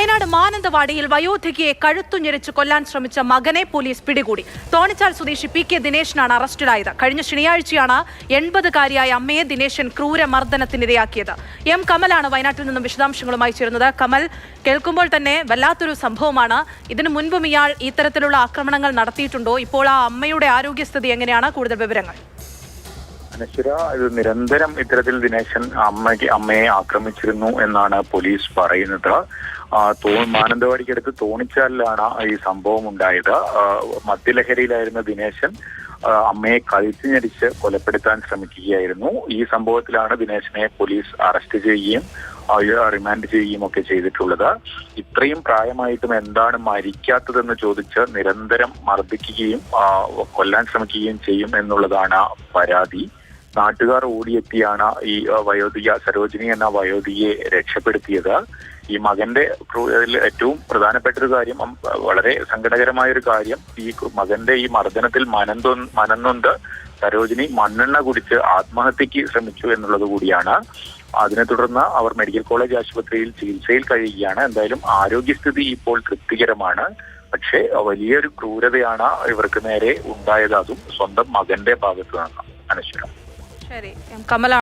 വയനാട് മാനന്തവാടിയിൽ വയോധികയെ കഴുത്തുഞ്ഞെരിച്ച് കൊല്ലാൻ ശ്രമിച്ച മകനെ പോലീസ് പിടികൂടി. തോണിച്ചാൽ സ്വദേശി PK ദിനേശനാണ് അറസ്റ്റിലായത്. കഴിഞ്ഞ ശനിയാഴ്ചയാണ് 80-കാരിയായ അമ്മയെ ദിനേശൻ ക്രൂരമർദ്ദനത്തിനിരയാക്കിയത്. M. കമലാണ് വയനാട്ടിൽ നിന്നും വിശദാംശങ്ങളുമായി ചേരുന്നത്. കമൽ, കേൾക്കുമ്പോൾ തന്നെ വല്ലാത്തൊരു സംഭവമാണ്. ഇതിനു മുൻപും ഇയാൾ ഇത്തരത്തിലുള്ള ആക്രമണങ്ങൾ നടത്തിയിട്ടുണ്ടോ? ഇപ്പോൾ ആ അമ്മയുടെ ആരോഗ്യസ്ഥിതി എങ്ങനെയാണ്? കൂടുതൽ വിവരങ്ങൾ. അനശ്വര, ഇത് നിരന്തരം ഇത്തരത്തിൽ ദിനേശൻ അമ്മയെ ആക്രമിച്ചിരുന്നു എന്നാണ് പോലീസ് പറയുന്നത്. മാനന്തവാടിക്കടുത്ത് തോണിച്ചാലിലാണ് ഈ സംഭവം ഉണ്ടായത്. മദ്യലഹരിയിലായിരുന്ന ദിനേശൻ അമ്മയെ കഴുത്തിഞ്ഞടിച്ച് കൊലപ്പെടുത്താൻ ശ്രമിക്കുകയായിരുന്നു. ഈ സംഭവത്തിലാണ് ദിനേശനെ പോലീസ് അറസ്റ്റ് ചെയ്യുകയും റിമാൻഡ് ചെയ്യുകയും ഒക്കെ ചെയ്തിട്ടുള്ളത്. ഇത്രയും പ്രായമായിട്ടും എന്താണ് മരിക്കാത്തതെന്ന് ചോദിച്ച് നിരന്തരം മർദ്ദിക്കുകയും കൊല്ലാൻ ശ്രമിക്കുകയും ചെയ്യും എന്നുള്ളതാണ് പരാതി. നാട്ടുകാർ ഓടിയെത്തിയാണ് ഈ വയോധിക സരോജിനി എന്ന വയോധികയെ രക്ഷപ്പെടുത്തിയത്. ഈ മകന്റെ ഏറ്റവും പ്രധാനപ്പെട്ട ഒരു കാര്യം, വളരെ സങ്കടകരമായ ഒരു കാര്യം, ഈ മകന്റെ ഈ മർദ്ദനത്തിൽ മനന്നൊന്ത് സരോജിനി മണ്ണെണ്ണ കുടിച്ച് ആത്മഹത്യക്ക് ശ്രമിച്ചു എന്നുള്ളത് കൂടിയാണ്. അതിനെ തുടർന്ന് അവർ മെഡിക്കൽ കോളേജ് ആശുപത്രിയിൽ ചികിത്സയിൽ കഴിയുകയാണ്. എന്തായാലും ആരോഗ്യസ്ഥിതി ഇപ്പോൾ തൃപ്തികരമാണ്. പക്ഷേ വലിയൊരു ക്രൂരതയാണ് ഇവർക്ക് നേരെ ഉണ്ടായത്, അതും സ്വന്തം മകന്റെ ഭാഗത്തു നിന്ന്. അനശ്വരം. ശരി, M. കമലാണ്